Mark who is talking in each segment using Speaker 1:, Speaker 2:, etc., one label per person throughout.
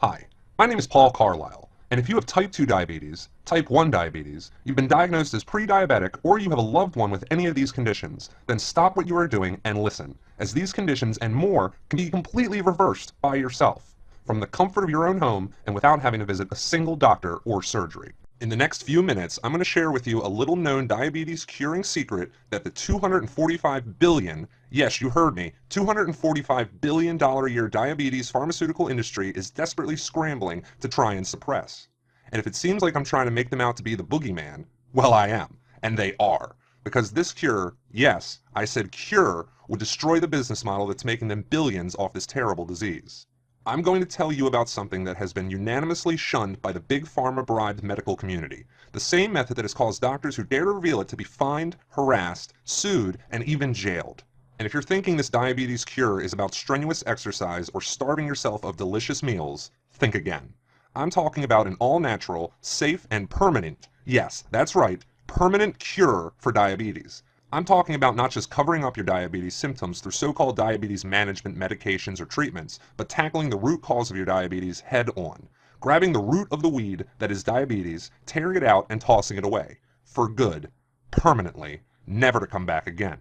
Speaker 1: Hi, my name is Paul Carlisle, and if you have type 2 diabetes, type 1 diabetes, you've been diagnosed as pre-diabetic, or you have a loved one with any of these conditions, then stop what you are doing and listen, as these conditions and more can be completely reversed by yourself, from the comfort of your own home and without having to visit a single doctor or surgery. In the next few minutes, I'm going to share with you a little known diabetes curing secret that the $245 billion, yes, you heard me, $245 billion a year diabetes pharmaceutical industry is desperately scrambling to try and suppress. And if it seems like I'm trying to make them out to be the boogeyman, well, I am. And they are. Because this cure, yes, I said cure, would destroy the business model that's making them billions off this terrible disease. I'm going to tell you about something that has been unanimously shunned by the big pharma bribed medical community. The same method that has caused doctors who dare to reveal it to be fined, harassed, sued, and even jailed. And if you're thinking this diabetes cure is about strenuous exercise or starving yourself of delicious meals, think again. I'm talking about an all-natural, safe, and permanent, yes, that's right, permanent cure for diabetes. I'm talking about not just covering up your diabetes symptoms through so-called diabetes management medications or treatments, but tackling the root cause of your diabetes head on. Grabbing the root of the weed that is diabetes, tearing it out and tossing it away. For good. Permanently. Never to come back again.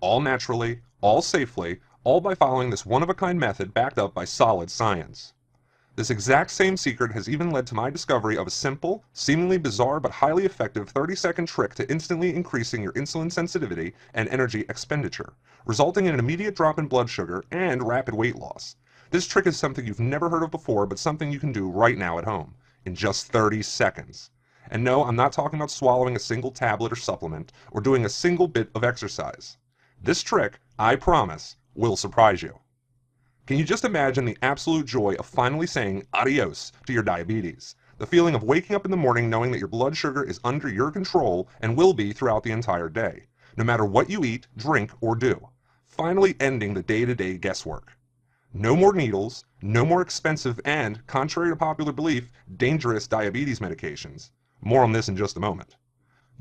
Speaker 1: All naturally, all safely, all by following this one-of-a-kind method backed up by solid science. This exact same secret has even led to my discovery of a simple, seemingly bizarre but highly effective 30-second trick to instantly increasing your insulin sensitivity and energy expenditure, resulting in an immediate drop in blood sugar and rapid weight loss. This trick is something you've never heard of before, but something you can do right now at home, in just 30 seconds. And no, I'm not talking about swallowing a single tablet or supplement, or doing a single bit of exercise. This trick, I promise, will surprise you. Can you just imagine the absolute joy of finally saying adios to your diabetes? The feeling of waking up in the morning knowing that your blood sugar is under your control and will be throughout the entire day, no matter what you eat, drink, or do. Finally ending the day-to-day guesswork. No more needles, no more expensive and, contrary to popular belief, dangerous diabetes medications. More on this in just a moment.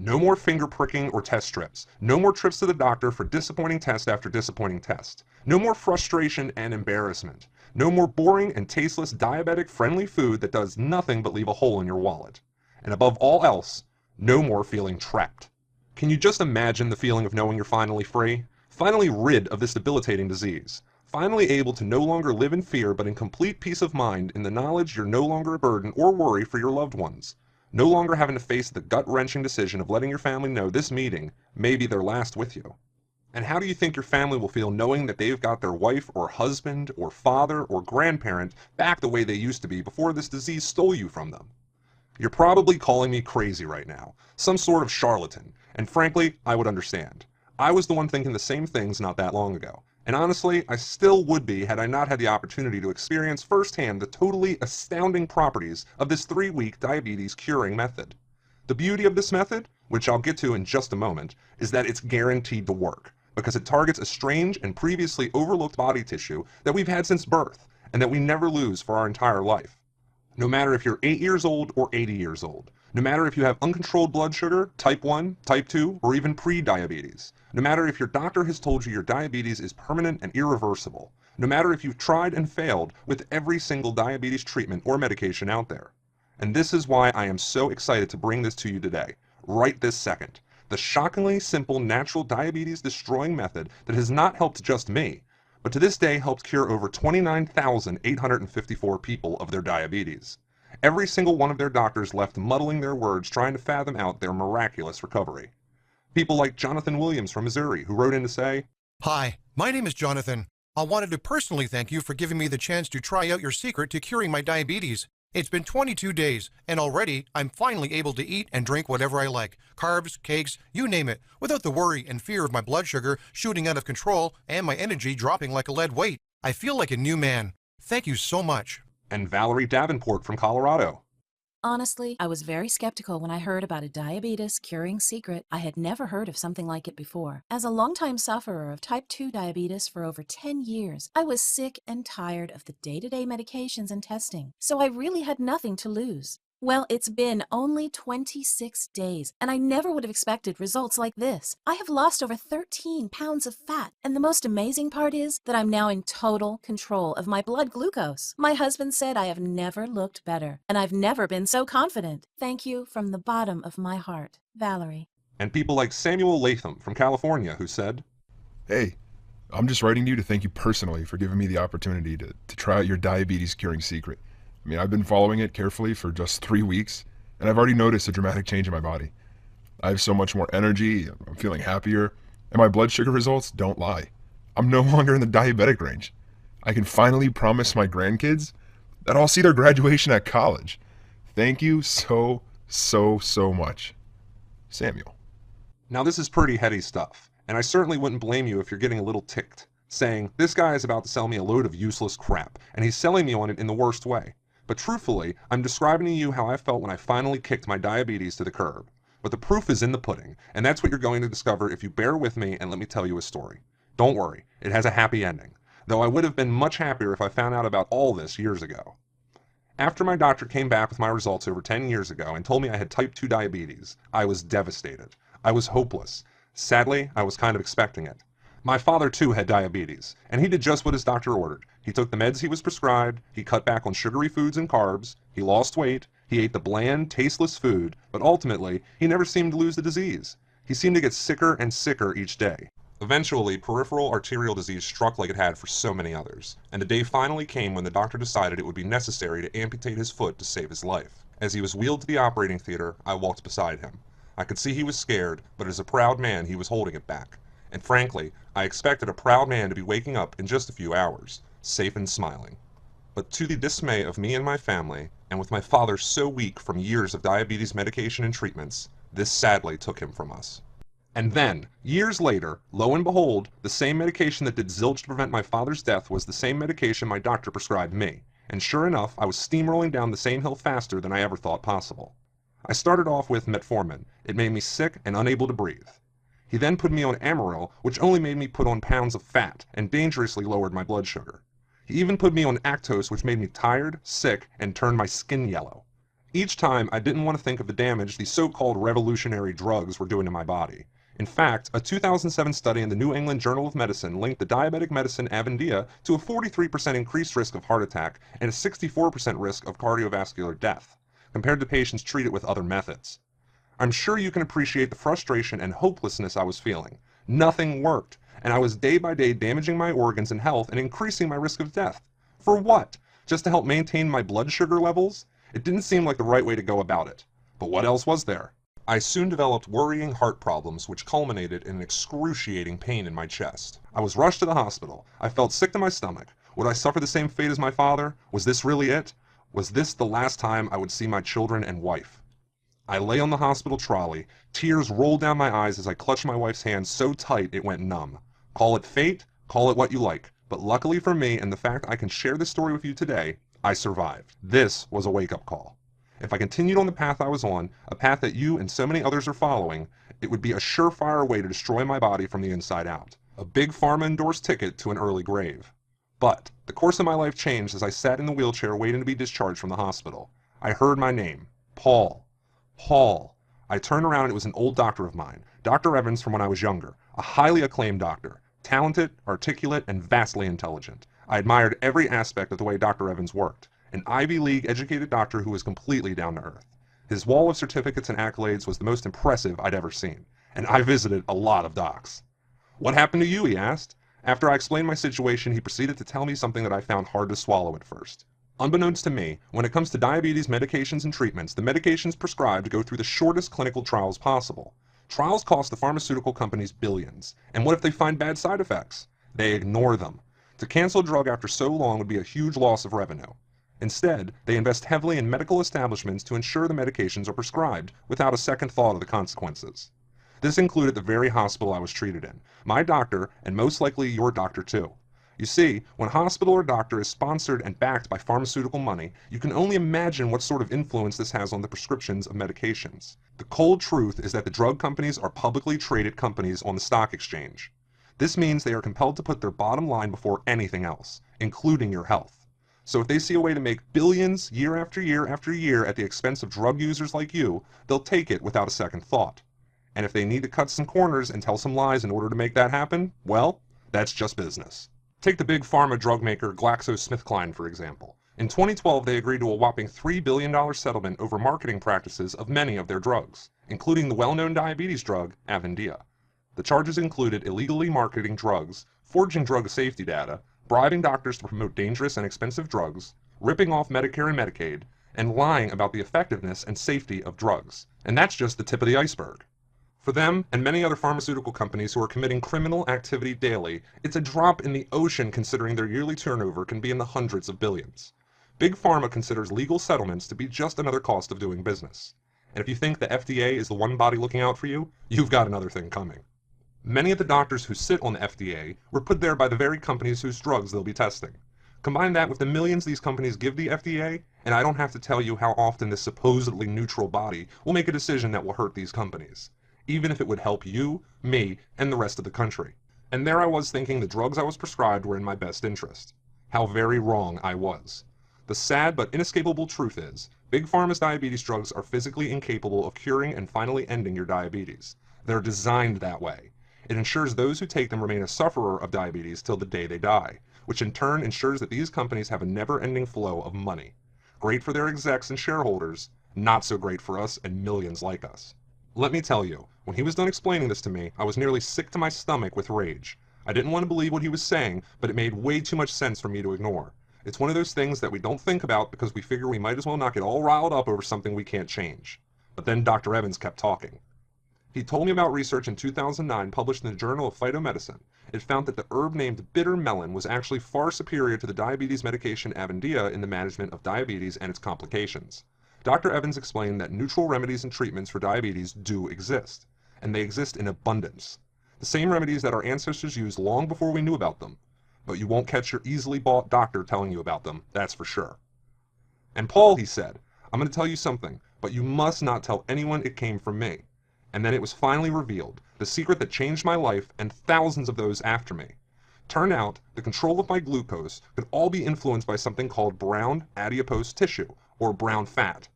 Speaker 1: No more finger pricking or test strips. No more trips to the doctor for disappointing test after disappointing test. No more frustration and embarrassment. No more boring and tasteless diabetic-friendly food that does nothing but leave a hole in your wallet. And above all else, no more feeling trapped. Can you just imagine the feeling of knowing you're finally free? Finally rid of this debilitating disease. Finally able to no longer live in fear but in complete peace of mind in the knowledge you're no longer a burden or worry for your loved ones. No longer having to face the gut-wrenching decision of letting your family know this meeting may be their last with you. And how do you think your family will feel knowing that they've got their wife or husband or father or grandparent back the way they used to be before this disease stole you from them? You're probably calling me crazy right now, some sort of charlatan, and frankly, I would understand. I was the one thinking the same things not that long ago. And honestly, I still would be had I not had the opportunity to experience firsthand the totally astounding properties of this 3-week diabetes curing method. The beauty of this method, which I'll get to in just a moment, is that it's guaranteed to work, because it targets a strange and previously overlooked body tissue that we've had since birth, and that we never lose for our entire life. No matter if you're 8 years old or 80 years old. No matter if you have uncontrolled blood sugar, type 1, type 2, or even pre-diabetes. No matter if your doctor has told you your diabetes is permanent and irreversible. No matter if you've tried and failed with every single diabetes treatment or medication out there. And this is why I am so excited to bring this to you today, right this second. The shockingly simple natural diabetes destroying method that has not helped just me, but to this day helped cure over 29,854 people of their diabetes. Every single one of their doctors left muddling their words trying to fathom out their miraculous recovery. People like Jonathan Williams from Missouri, who wrote in to say,
Speaker 2: "Hi, my name is Jonathan. I wanted to personally thank you for giving me the chance to try out your secret to curing my diabetes. It's been 22 days, and already I'm finally able to eat and drink whatever I like, carbs, cakes, you name it, without the worry and fear of my blood sugar shooting out of control and my energy dropping like a lead weight. I feel like a new man. Thank you so much."
Speaker 1: and Valerie Davenport from Colorado.
Speaker 3: Honestly, I was very skeptical when I heard about a diabetes curing secret. I had never heard of something like it before. As a longtime sufferer of type 2 diabetes for over 10 years, I was sick and tired of the day-to-day medications and testing, so I really had nothing to lose. Well, it's been only 26 days, and I never would have expected results like this. I have lost over 13 pounds of fat, and the most amazing part is that I'm now in total control of my blood glucose. My husband said I have never looked better, and I've never been so confident. Thank you from the bottom of my heart, Valerie.
Speaker 1: And people like Samuel Latham from California who said,
Speaker 4: Hey, I'm just writing to you to thank you personally for giving me the opportunity to try out your diabetes curing secret. I mean, I've been following it carefully for just 3 weeks, and I've already noticed a dramatic change in my body. I have so much more energy, I'm feeling happier, and my blood sugar results don't lie. I'm no longer in the diabetic range. I can finally promise my grandkids that I'll see their graduation at college. Thank you so much. Samuel.
Speaker 1: now this is pretty heady stuff, and I certainly wouldn't blame you if you're getting a little ticked, saying, this guy is about to sell me a load of useless crap, and he's selling me on it in the worst way. But truthfully, I'm describing to you how I felt when I finally kicked my diabetes to the curb. But the proof is in the pudding, and that's what you're going to discover if you bear with me and let me tell you a story. Don't worry, it has a happy ending, though I would have been much happier if I found out about all this years ago. After my doctor came back with my results over 10 years ago and told me I had type 2 diabetes, I was devastated. I was hopeless. Sadly, I was kind of expecting it. My father too had diabetes, and he did just what his doctor ordered. He took the meds he was prescribed, he cut back on sugary foods and carbs, he lost weight, he ate the bland, tasteless food, but ultimately, he never seemed to lose the disease. He seemed to get sicker and sicker each day. Eventually, peripheral arterial disease struck like it had for so many others, and the day finally came when the doctor decided it would be necessary to amputate his foot to save his life. As he was wheeled to the operating theater, I walked beside him. I could see he was scared, but as a proud man, he was holding it back. And frankly, I expected a proud man to be waking up in just a few hours, safe and smiling. But to the dismay of me and my family, and with my father so weak from years of diabetes medication and treatments, this sadly took him from us. And then, years later, lo and behold, the same medication that did zilch to prevent my father's death was the same medication my doctor prescribed me. And sure enough, I was steamrolling down the same hill faster than I ever thought possible. I started off with metformin. It made me sick and unable to breathe. He then put me on Amaryl, which only made me put on pounds of fat and dangerously lowered my blood sugar. He even put me on Actos, which made me tired, sick, and turned my skin yellow. Each time, I didn't want to think of the damage these so-called revolutionary drugs were doing to my body. In fact, a 2007 study in the New England Journal of Medicine linked the diabetic medicine Avandia to a 43% increased risk of heart attack and a 64% risk of cardiovascular death, compared to patients treated with other methods. I'm sure you can appreciate the frustration and hopelessness I was feeling. Nothing worked, and I was day by day damaging my organs and health and increasing my risk of death. For what? Just to help maintain my blood sugar levels? It didn't seem like the right way to go about it. But what else was there? I soon developed worrying heart problems which culminated in an excruciating pain in my chest. I was rushed to the hospital. I felt sick to my stomach. Would I suffer the same fate as my father? Was this really it? Was this the last time I would see my children and wife? I lay on the hospital trolley. Tears rolled down my eyes as I clutched my wife's hand so tight it went numb. Call it fate, call it what you like, but luckily for me and the fact I can share this story with you today, I survived. This was a wake-up call. If I continued on the path I was on, a path that you and so many others are following, it would be a surefire way to destroy my body from the inside out. A big pharma-endorsed ticket to an early grave. But the course of my life changed as I sat in the wheelchair waiting to be discharged from the hospital. I heard my name, Paul. Paul. I turned around and it was an old doctor of mine, Dr. Evans from when I was younger, a highly acclaimed doctor, talented, articulate, and vastly intelligent. I admired every aspect of the way Dr. Evans worked, an Ivy League educated doctor who was completely down to earth. His wall of certificates and accolades was the most impressive I'd ever seen, and I visited a lot of docs. What happened to you, he asked. After I explained my situation, he proceeded to tell me something that I found hard to swallow at first. Unbeknownst to me, when it comes to diabetes medications and treatments, the medications prescribed go through the shortest clinical trials possible. Trials cost the pharmaceutical companies billions, and what if they find bad side effects? They ignore them. To cancel a drug after so long would be a huge loss of revenue. Instead, they invest heavily in medical establishments to ensure the medications are prescribed without a second thought of the consequences. This included the very hospital I was treated in, my doctor, and most likely your doctor too. You see, when a hospital or doctor is sponsored and backed by pharmaceutical money, you can only imagine what sort of influence this has on the prescriptions of medications. The cold truth is that the drug companies are publicly traded companies on the stock exchange. This means they are compelled to put their bottom line before anything else, including your health. So if they see a way to make billions year after year after year at the expense of drug users like you, they'll take it without a second thought. And if they need to cut some corners and tell some lies in order to make that happen, well, that's just business. Take the big pharma drug maker GlaxoSmithKline, for example. In 2012, they agreed to a whopping $3 billion settlement over marketing practices of many of their drugs, including the well-known diabetes drug Avendia. The charges included illegally marketing drugs, forging drug safety data, bribing doctors to promote dangerous and expensive drugs, ripping off Medicare and Medicaid, and lying about the effectiveness and safety of drugs. And that's just the tip of the iceberg. For them, and many other pharmaceutical companies who are committing criminal activity daily, it's a drop in the ocean considering their yearly turnover can be in the hundreds of billions. Big Pharma considers legal settlements to be just another cost of doing business. And if you think the FDA is the one body looking out for you, you've got another thing coming. Many of the doctors who sit on the FDA were put there by the very companies whose drugs they'll be testing. Combine that with the millions these companies give the FDA, and I don't have to tell you how often this supposedly neutral body will make a decision that will hurt these companies, even if it would help you, me, and the rest of the country. And there I was thinking the drugs I was prescribed were in my best interest. How very wrong I was. The sad but inescapable truth is, Big Pharma's diabetes drugs are physically incapable of curing and finally ending your diabetes. They're designed that way. It ensures those who take them remain a sufferer of diabetes till the day they die, which in turn ensures that these companies have a never-ending flow of money. Great for their execs and shareholders, not so great for us and millions like us. Let me tell you, when he was done explaining this to me, I was nearly sick to my stomach with rage. I didn't want to believe what he was saying, but it made way too much sense for me to ignore. It's one of those things that we don't think about because we figure we might as well not get all riled up over something we can't change. But then Dr. Evans kept talking. He told me about research in 2009 published in the Journal of Phytomedicine. It found that the herb named bitter melon was actually far superior to the diabetes medication Avendia in the management of diabetes and its complications. Dr. Evans explained that neutral remedies and treatments for diabetes do exist, and they exist in abundance. The same remedies that our ancestors used long before we knew about them. But you won't catch your easily bought doctor telling you about them, that's for sure. And Paul, he said, I'm going to tell you something, but you must not tell anyone it came from me. And then it was finally revealed, the secret that changed my life and thousands of those after me. Turned out, the control of my glucose could all be influenced by something called brown adipose tissue, or brown fat.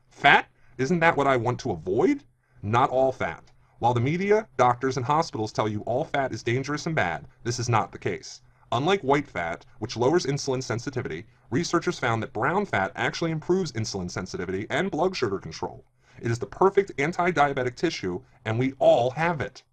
Speaker 1: Fat? Isn't that what I want to avoid? Not all fat. While the media, doctors, and hospitals tell you all fat is dangerous and bad, this is not the case. Unlike white fat, which lowers insulin sensitivity, researchers found that brown fat actually improves insulin sensitivity and blood sugar control. It is the perfect anti-diabetic tissue, and we all have it.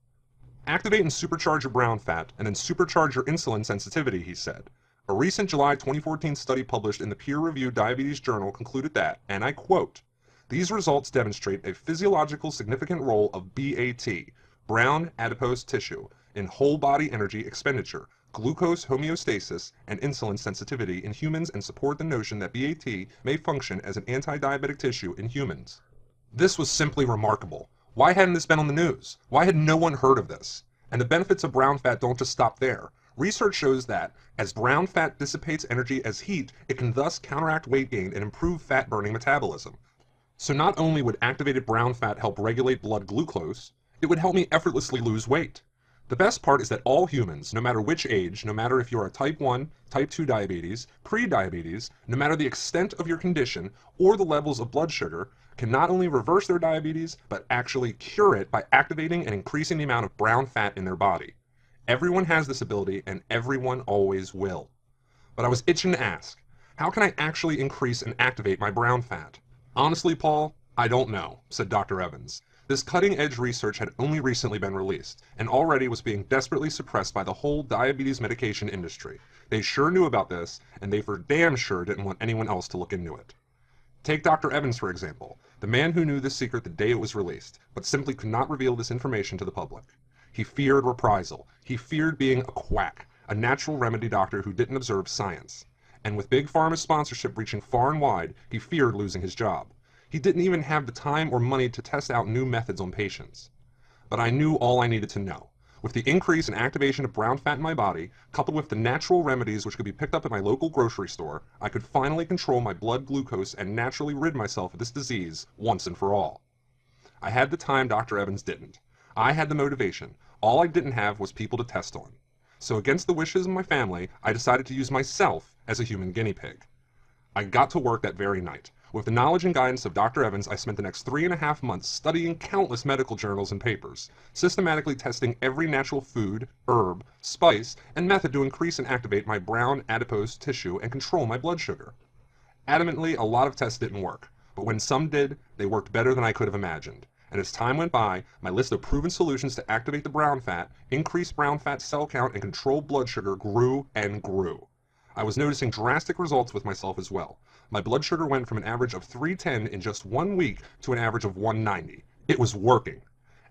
Speaker 1: Activate and supercharge your brown fat, and then supercharge your insulin sensitivity, he said. A recent July 2014 study published in the peer-reviewed Diabetes Journal concluded that, and I quote, "These results demonstrate a physiological significant role of BAT, brown adipose tissue, in whole body energy expenditure, glucose homeostasis, and insulin sensitivity in humans and support the notion that BAT may function as an anti-diabetic tissue in humans." This was simply remarkable. Why hadn't this been on the news? Why had no one heard of this? And the benefits of brown fat don't just stop there. Research shows that, as brown fat dissipates energy as heat, it can thus counteract weight gain and improve fat-burning metabolism. So not only would activated brown fat help regulate blood glucose, it would help me effortlessly lose weight. The best part is that all humans, no matter which age, no matter if you're a type 1, type 2 diabetes, pre-diabetes, no matter the extent of your condition or the levels of blood sugar, can not only reverse their diabetes, but actually cure it by activating and increasing the amount of brown fat in their body. Everyone has this ability, and everyone always will. But I was itching to ask, how can I actually increase and activate my brown fat? Honestly, Paul, I don't know, said Dr. Evans. This cutting-edge research had only recently been released, and already was being desperately suppressed by the whole diabetes medication industry. They sure knew about this, and they for damn sure didn't want anyone else to look into it. Take Dr. Evans, for example, the man who knew this secret the day it was released, but simply could not reveal this information to the public. He feared reprisal. He feared being a quack, a natural remedy doctor who didn't observe science. And with Big Pharma's sponsorship reaching far and wide, he feared losing his job. He didn't even have the time or money to test out new methods on patients. But I knew all I needed to know. With the increase in activation of brown fat in my body, coupled with the natural remedies which could be picked up at my local grocery store, I could finally control my blood glucose and naturally rid myself of this disease once and for all. I had the time Dr. Evans didn't. I had the motivation. All I didn't have was people to test on. So against the wishes of my family, I decided to use myself as a human guinea pig. I got to work that very night. With the knowledge and guidance of Dr. Evans, I spent the next 3.5 months studying countless medical journals and papers, systematically testing every natural food, herb, spice, and method to increase and activate my brown adipose tissue and control my blood sugar. Adamantly, a lot of tests didn't work, but when some did, they worked better than I could have imagined. And as time went by, my list of proven solutions to activate the brown fat, increase brown fat cell count, and control blood sugar grew and grew. I was noticing drastic results with myself as well. My blood sugar went from an average of 310 in just 1 week to an average of 190. It was working.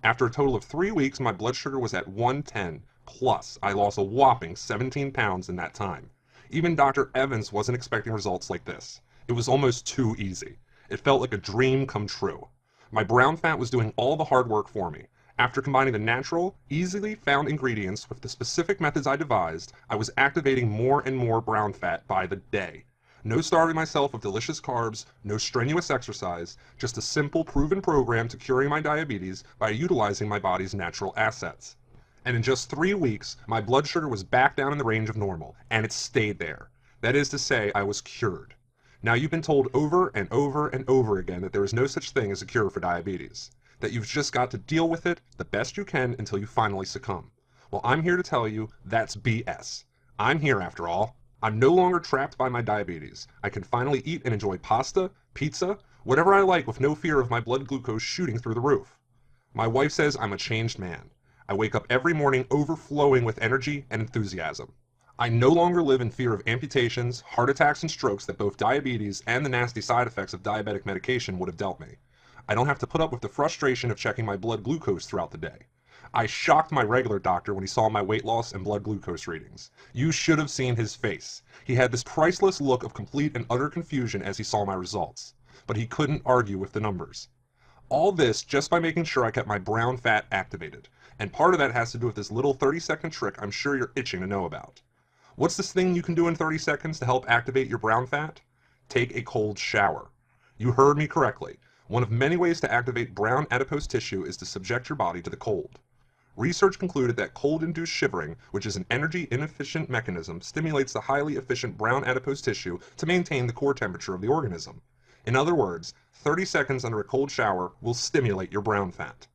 Speaker 1: After a total of 3 weeks, my blood sugar was at 110, plus I lost a whopping 17 pounds in that time. Even Dr. Evans wasn't expecting results like this. It was almost too easy. It felt like a dream come true. My brown fat was doing all the hard work for me. After combining the natural, easily found ingredients with the specific methods I devised, I was activating more and more brown fat by the day. No starving myself of delicious carbs, no strenuous exercise, just a simple proven program to curing my diabetes by utilizing my body's natural assets. And in just 3 weeks, my blood sugar was back down in the range of normal, and it stayed there. That is to say, I was cured. Now, you've been told over and over and over again that there is no such thing as a cure for diabetes, that you've just got to deal with it the best you can until you finally succumb. Well, I'm here to tell you that's BS. I'm here after all. I'm no longer trapped by my diabetes. I can finally eat and enjoy pasta, pizza, whatever I like with no fear of my blood glucose shooting through the roof. My wife says I'm a changed man. I wake up every morning overflowing with energy and enthusiasm. I no longer live in fear of amputations, heart attacks, and strokes that both diabetes and the nasty side effects of diabetic medication would have dealt me. I don't have to put up with the frustration of checking my blood glucose throughout the day. I shocked my regular doctor when he saw my weight loss and blood glucose readings. You should have seen his face. He had this priceless look of complete and utter confusion as he saw my results. But he couldn't argue with the numbers. All this just by making sure I kept my brown fat activated. And part of that has to do with this little 30-second trick I'm sure you're itching to know about. What's this thing you can do in 30 seconds to help activate your brown fat? Take a cold shower. You heard me correctly. One of many ways to activate brown adipose tissue is to subject your body to the cold. Research concluded that cold-induced shivering, which is an energy-inefficient mechanism, stimulates the highly efficient brown adipose tissue to maintain the core temperature of the organism. In other words, 30 seconds under a cold shower will stimulate your brown fat.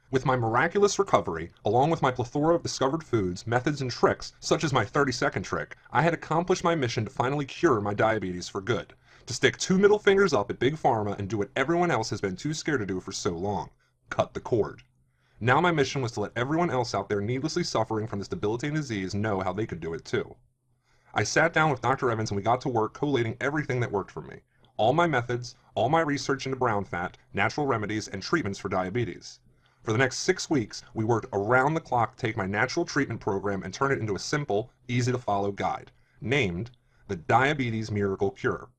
Speaker 1: With my miraculous recovery, along with my plethora of discovered foods, methods, and tricks, such as my 30-second trick, I had accomplished my mission to finally cure my diabetes for good. To stick 2 middle fingers up at Big Pharma and do what everyone else has been too scared to do for so long. Cut the cord. Now my mission was to let everyone else out there needlessly suffering from this debilitating disease know how they could do it too. I sat down with Dr. Evans and we got to work collating everything that worked for me. All my methods, all my research into brown fat, natural remedies, and treatments for diabetes. For the next 6 weeks, we worked around the clock to take my natural treatment program and turn it into a simple, easy-to-follow guide, named the Diabetes Miracle Cure.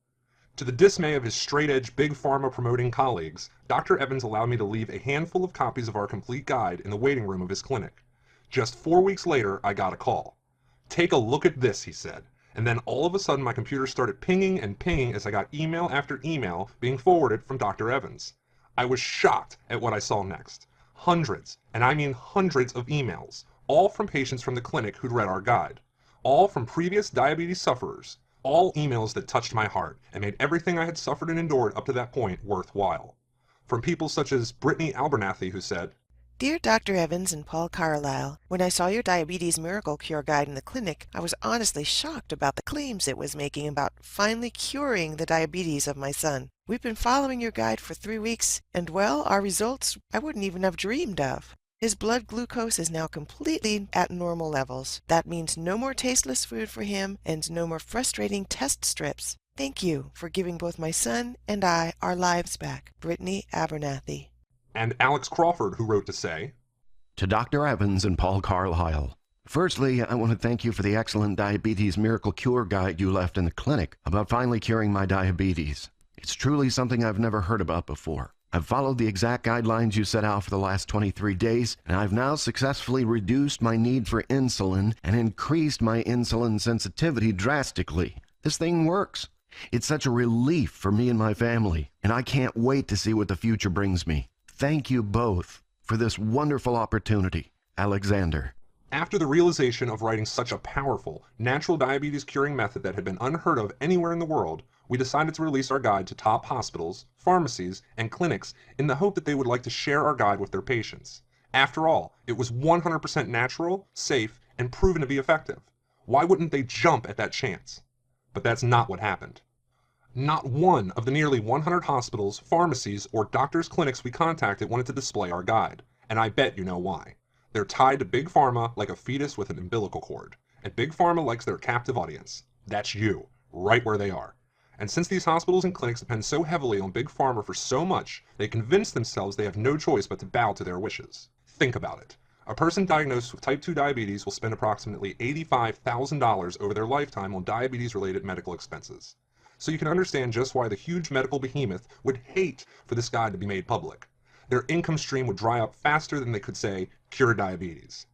Speaker 1: To the dismay of his straight-edge Big Pharma promoting colleagues, Dr. Evans allowed me to leave a handful of copies of our complete guide in the waiting room of his clinic. Just 4 weeks later, I got a call. "Take a look at this," he said. And then all of a sudden my computer started pinging and pinging as I got email after email being forwarded from Dr. Evans. I was shocked at what I saw next. Hundreds, and I mean hundreds of emails, all from patients from the clinic who'd read our guide. All from previous diabetes sufferers. All emails that touched my heart and made everything I had suffered and endured up to that point worthwhile. From people such as Brittany Abernathy, who said,
Speaker 5: Dear Dr. Evans and Paul Carlisle, when I saw your Diabetes Miracle Cure guide in the clinic, I was honestly shocked about the claims it was making about finally curing the diabetes of my son. We've been following your guide for 3 weeks, and well, our results I wouldn't even have dreamed of. His blood glucose is now completely at normal levels. That means no more tasteless food for him and no more frustrating test strips. Thank you for giving both my son and I our lives back. Brittany Abernathy.
Speaker 1: and Alex Crawford, who wrote to say,
Speaker 6: To Dr. Evans and Paul Carlisle. Firstly, I want to thank you for the excellent Diabetes Miracle Cure guide you left in the clinic about finally curing my diabetes. It's truly something I've never heard about before. I've followed the exact guidelines you set out for the last 23 days, and I've now successfully reduced my need for insulin and increased my insulin sensitivity drastically. This thing works. It's such a relief for me and my family, and I can't wait to see what the future brings me. Thank you both for this wonderful opportunity. Alexander.
Speaker 1: After the realization of writing such a powerful, natural diabetes curing method that had been unheard of anywhere in the world, we decided to release our guide to top hospitals, pharmacies, and clinics in the hope that they would like to share our guide with their patients. After all, it was 100% natural, safe, and proven to be effective. Why wouldn't they jump at that chance? But that's not what happened. Not one of the nearly 100 hospitals, pharmacies, or doctors' clinics we contacted wanted to display our guide, and I bet you know why. They're tied to Big Pharma like a fetus with an umbilical cord, and Big Pharma likes their captive audience. That's you, right where they are. And since these hospitals and clinics depend so heavily on Big Pharma for so much, they convince themselves they have no choice but to bow to their wishes. Think about it. A person diagnosed with type 2 diabetes will spend approximately $85,000 over their lifetime on diabetes-related medical expenses. So you can understand just why the huge medical behemoth would hate for this guide to be made public. Their income stream would dry up faster than they could say, cure diabetes.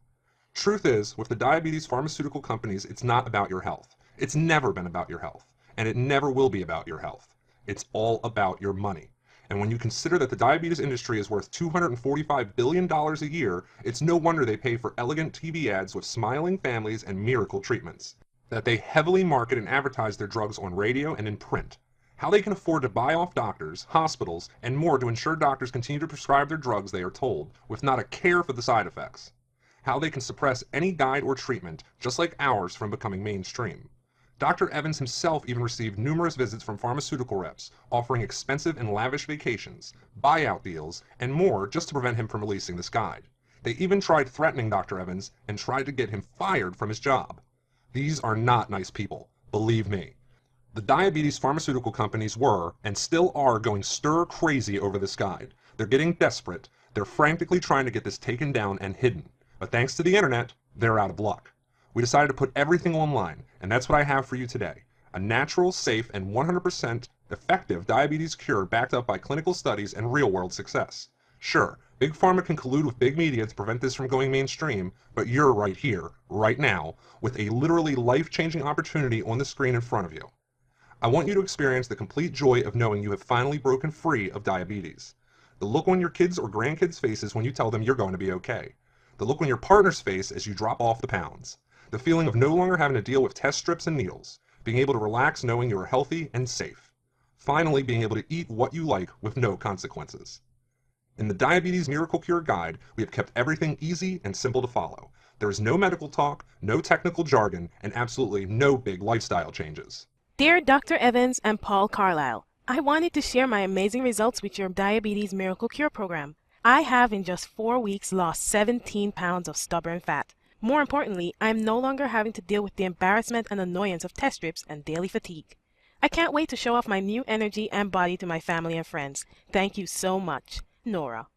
Speaker 1: Truth is, with the diabetes pharmaceutical companies, it's not about your health. It's never been about your health, and it never will be about your health. It's all about your money. And when you consider that the diabetes industry is worth $245 billion a year, it's no wonder they pay for elegant TV ads with smiling families and miracle treatments. That they heavily market and advertise their drugs on radio and in print. How they can afford to buy off doctors, hospitals, and more to ensure doctors continue to prescribe their drugs they are told, with not a care for the side effects. How they can suppress any guide or treatment, just like ours, from becoming mainstream. Dr. Evans himself even received numerous visits from pharmaceutical reps, offering expensive and lavish vacations, buyout deals, and more just to prevent him from releasing this guide. They even tried threatening Dr. Evans and tried to get him fired from his job. These are not nice people, believe me. The diabetes pharmaceutical companies were, and still are, going stir crazy over this guide. They're getting desperate. They're frantically trying to get this taken down and hidden. But thanks to the internet, they're out of luck. We decided to put everything online, and that's what I have for you today. A natural, safe, and 100% effective diabetes cure backed up by clinical studies and real-world success. Sure, Big Pharma can collude with big media to prevent this from going mainstream, but you're right here, right now, with a literally life-changing opportunity on the screen in front of you. I want you to experience the complete joy of knowing you have finally broken free of diabetes. The look on your kids' or grandkids' faces when you tell them you're going to be okay. The look on your partner's face as you drop off the pounds. The feeling of no longer having to deal with test strips and needles. Being able to relax knowing you are healthy and safe. Finally, being able to eat what you like with no consequences. In the Diabetes Miracle Cure Guide, we have kept everything easy and simple to follow. There is no medical talk, no technical jargon, and absolutely no big lifestyle changes.
Speaker 7: Dear Dr. Evans and Paul Carlisle, I wanted to share my amazing results with your Diabetes Miracle Cure program. I have in just 4 weeks lost 17 pounds of stubborn fat. More importantly, I am no longer having to deal with the embarrassment and annoyance of test strips and daily fatigue. I can't wait to show off my new energy and body to my family and friends. Thank you so much. Nora.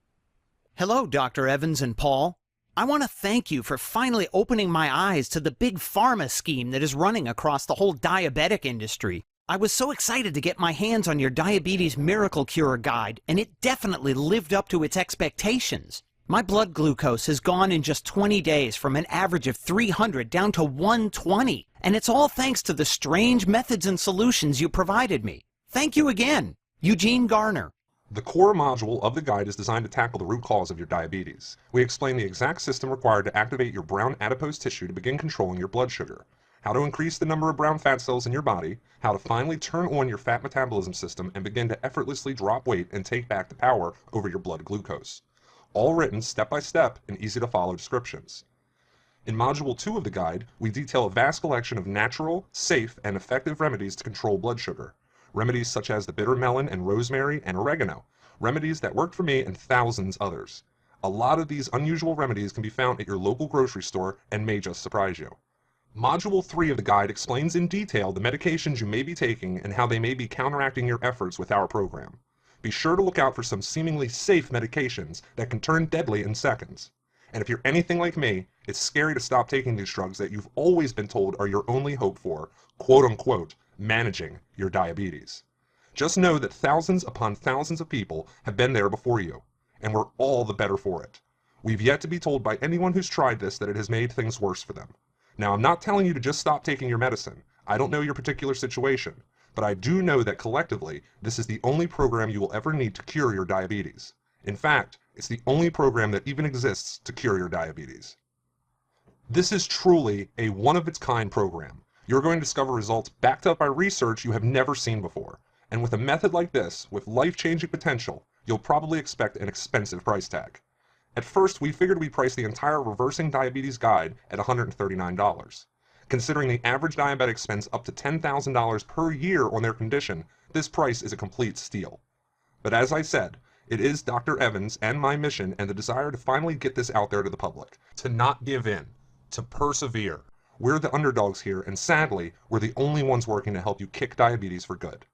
Speaker 8: Hello, Dr. Evans and Paul. I want to thank you for finally opening my eyes to the big pharma scheme that is running across the whole diabetic industry. I was so excited to get my hands on your Diabetes Miracle Cure Guide, and it definitely lived up to its expectations. My blood glucose has gone in just 20 days from an average of 300 down to 120, and it's all thanks to the strange methods and solutions you provided me. Thank you again, Eugene Garner.
Speaker 1: The core module of the guide is designed to tackle the root cause of your diabetes. We explain the exact system required to activate your brown adipose tissue to begin controlling your blood sugar, how to increase the number of brown fat cells in your body, how to finally turn on your fat metabolism system and begin to effortlessly drop weight and take back the power over your blood glucose. All written step by step in easy to follow descriptions. In Module 2 of the guide, we detail a vast collection of natural, safe, and effective remedies to control blood sugar. Remedies such as the bitter melon and rosemary and oregano. Remedies that worked for me and thousands others. A lot of these unusual remedies can be found at your local grocery store and may just surprise you. Module 3 of the guide explains in detail the medications you may be taking and how they may be counteracting your efforts with our program. Be sure to look out for some seemingly safe medications that can turn deadly in seconds. And if you're anything like me, it's scary to stop taking these drugs that you've always been told are your only hope for, quote-unquote, managing your diabetes. Just know that thousands upon thousands of people have been there before you, and we're all the better for it. We've yet to be told by anyone who's tried this that it has made things worse for them. Now, I'm not telling you to just stop taking your medicine. I don't know your particular situation, but I do know that collectively, this is the only program you will ever need to cure your diabetes. In fact, it's the only program that even exists to cure your diabetes. This is truly a one-of-its-kind program. You're going to discover results backed up by research you have never seen before. And with a method like this, with life-changing potential, you'll probably expect an expensive price tag. At first, we figured we'd price the entire Reversing Diabetes Guide at $139. Considering the average diabetic spends up to $10,000 per year on their condition, this price is a complete steal. But as I said, it is Dr. Evans and my mission and the desire to finally get this out there to the public, to not give in, to persevere. We're the underdogs here, and sadly, we're the only ones working to help you kick diabetes for good.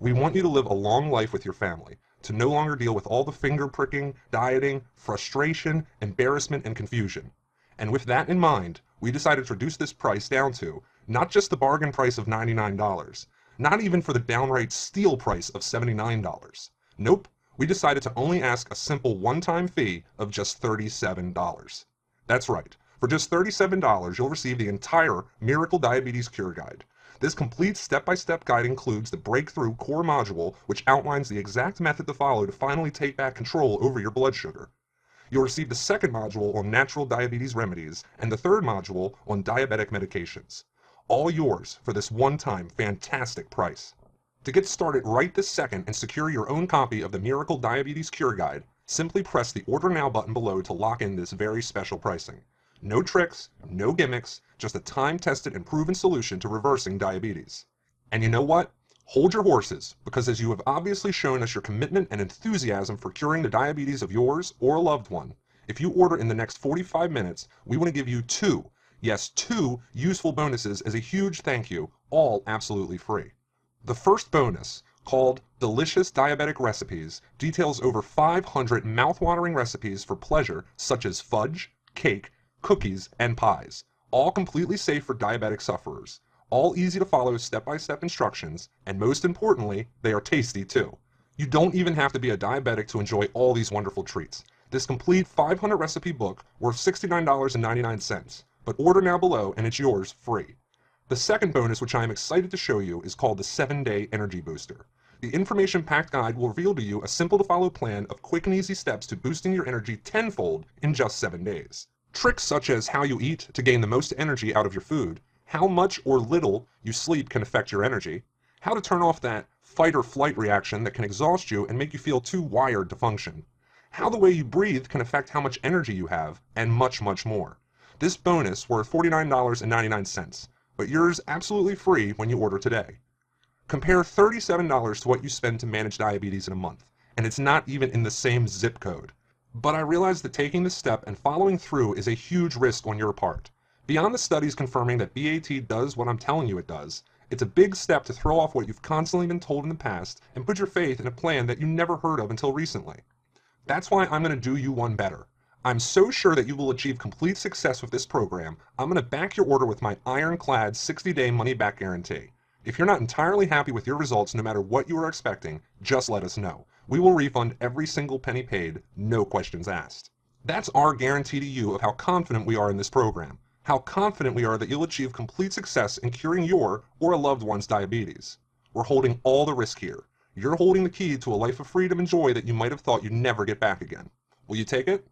Speaker 1: We want you to live a long life with your family, to no longer deal with all the finger pricking, dieting, frustration, embarrassment, and confusion. And with that in mind, we decided to reduce this price down to not just the bargain price of $99, not even for the downright steal price of $79. Nope, we decided to only ask a simple one-time fee of just $37. That's right, for just $37 you'll receive the entire Miracle Diabetes Cure Guide. This complete step-by-step guide includes the Breakthrough Core Module, which outlines the exact method to follow to finally take back control over your blood sugar. You'll receive the second module on natural diabetes remedies and the third module on diabetic medications. All yours for this one-time fantastic price. To get started right this second and secure your own copy of the Miracle Diabetes Cure Guide, simply press the Order Now button below to lock in this very special pricing. No tricks, no gimmicks, just a time-tested and proven solution to reversing diabetes. And you know what? Hold your horses, because as you have obviously shown us your commitment and enthusiasm for curing the diabetes of yours or a loved one, if you order in the next 45 minutes, we want to give you two useful bonuses as a huge thank you, all absolutely free. The first bonus, called Delicious Diabetic Recipes, details over 500 mouth-watering recipes for pleasure such as fudge, cake, cookies, and pies, all completely safe for diabetic sufferers, all easy to follow step-by-step instructions, and most importantly, they are tasty too. You don't even have to be a diabetic to enjoy all these wonderful treats. This complete 500 recipe book worth $69.99, but order now below and it's yours free. The second bonus, which I am excited to show you, is called the 7-Day Energy Booster. The information-packed guide will reveal to you a simple-to-follow plan of quick and easy steps to boosting your energy tenfold in just 7 days. Tricks such as how you eat to gain the most energy out of your food, how much or little you sleep can affect your energy, how to turn off that fight or flight reaction that can exhaust you and make you feel too wired to function, how the way you breathe can affect how much energy you have, and much, much more. This bonus worth $49.99, but yours absolutely free when you order today. Compare $37 to what you spend to manage diabetes in a month, and it's not even in the same zip code. But I realize that taking this step and following through is a huge risk on your part. Beyond the studies confirming that BAT does what I'm telling you it does, it's a big step to throw off what you've constantly been told in the past and put your faith in a plan that you never heard of until recently. That's why I'm going to do you one better. I'm so sure that you will achieve complete success with this program, I'm going to back your order with my ironclad 60-day money-back guarantee. If you're not entirely happy with your results no matter what you are expecting, just let us know. We will refund every single penny paid, no questions asked. That's our guarantee to you of how confident we are in this program, how confident we are that you'll achieve complete success in curing your or a loved one's diabetes. We're holding all the risk here. You're holding the key to a life of freedom and joy that you might have thought you'd never get back again. Will you take it?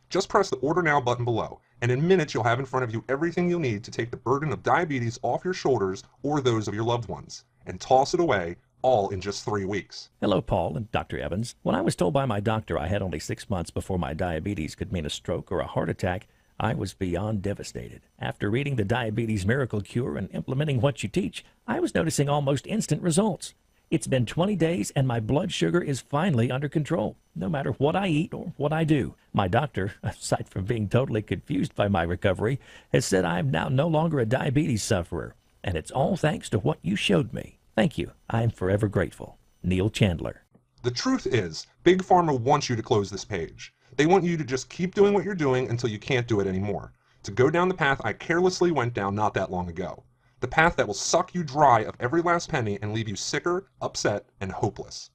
Speaker 1: Just press the Order Now button below, and in minutes you'll have in front of you everything you'll need to take the burden of diabetes off your shoulders or those of your loved ones, and toss it away, all in just 3 weeks.
Speaker 9: Hello, Paul and Dr. Evans. When I was told by my doctor I had only 6 months before my diabetes could mean a stroke or a heart attack, I was beyond devastated. After reading the Diabetes Miracle Cure and implementing what you teach, I was noticing almost instant results. It's been 20 days and my blood sugar is finally under control, no matter what I eat or what I do. My doctor, aside from being totally confused by my recovery, has said I am now no longer a diabetes sufferer, and it's all thanks to what you showed me. Thank you. I am forever grateful. Neil Chandler.
Speaker 1: The truth is, Big Pharma wants you to close this page. They want you to just keep doing what you're doing until you can't do it anymore. To go down the path I carelessly went down not that long ago. The path that will suck you dry of every last penny and leave you sicker, upset, and hopeless.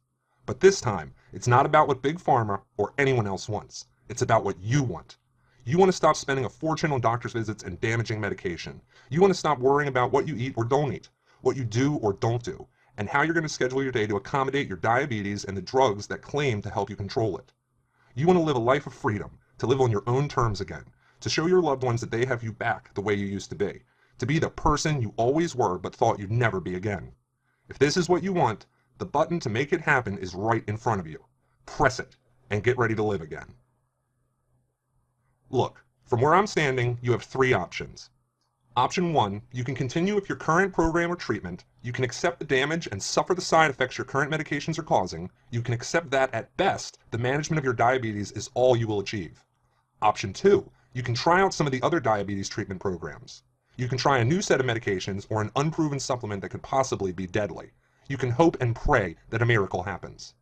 Speaker 1: But this time, it's not about what Big Pharma or anyone else wants. It's about what you want. You want to stop spending a fortune on doctor's visits and damaging medication. You want to stop worrying about what you eat or don't eat, what you do or don't do, and how you're going to schedule your day to accommodate your diabetes and the drugs that claim to help you control it. You want to live a life of freedom, to live on your own terms again, to show your loved ones that they have you back the way you used to be, to be the person you always were but thought you'd never be again. If this is what you want, the button to make it happen is right in front of you. Press it and get ready to live again. Look, from where I'm standing, you have 3 options. Option 1, you can continue with your current program or treatment, you can accept the damage and suffer the side effects your current medications are causing, you can accept that at best, the management of your diabetes is all you will achieve. Option 2, you can try out some of the other diabetes treatment programs. You can try a new set of medications or an unproven supplement that could possibly be deadly. You can hope and pray that a miracle happens.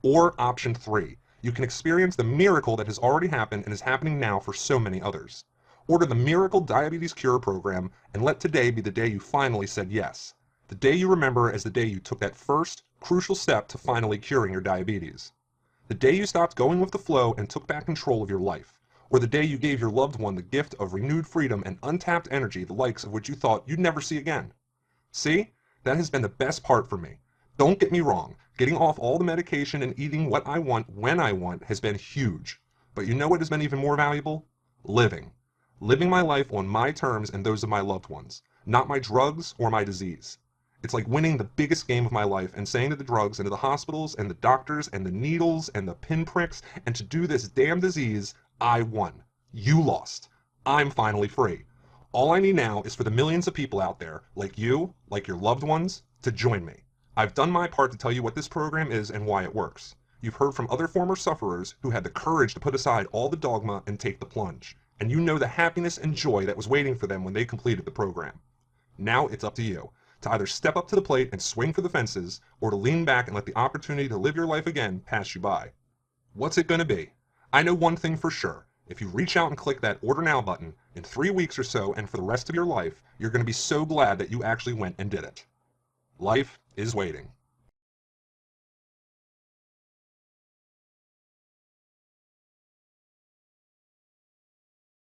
Speaker 1: Or option 3, you can experience the miracle that has already happened and is happening now for so many others. Order the Miracle Diabetes Cure program and let today be the day you finally said yes. The day you remember as the day you took that first, crucial step to finally curing your diabetes. The day you stopped going with the flow and took back control of your life. Or the day you gave your loved one the gift of renewed freedom and untapped energy the likes of which you thought you'd never see again. See? That has been the best part for me. Don't get me wrong, getting off all the medication and eating what I want when I want has been huge. But you know what has been even more valuable? Living. Living my life on my terms and those of my loved ones, not my drugs or my disease. It's like winning the biggest game of my life and saying to the drugs and to the hospitals and the doctors and the needles and the pinpricks and to do this damn disease, I won. You lost. I'm finally free. All I need now is for the millions of people out there, like you, like your loved ones, to join me. I've done my part to tell you what this program is and why it works. You've heard from other former sufferers who had the courage to put aside all the dogma and take the plunge. And you know the happiness and joy that was waiting for them when they completed the program. Now it's up to you, to either step up to the plate and swing for the fences, or to lean back and let the opportunity to live your life again pass you by. What's it going to be? I know one thing for sure. If you reach out and click that Order Now button, in 3 weeks or so and for the rest of your life, you're going to be so glad that you actually went and did it. Life is waiting.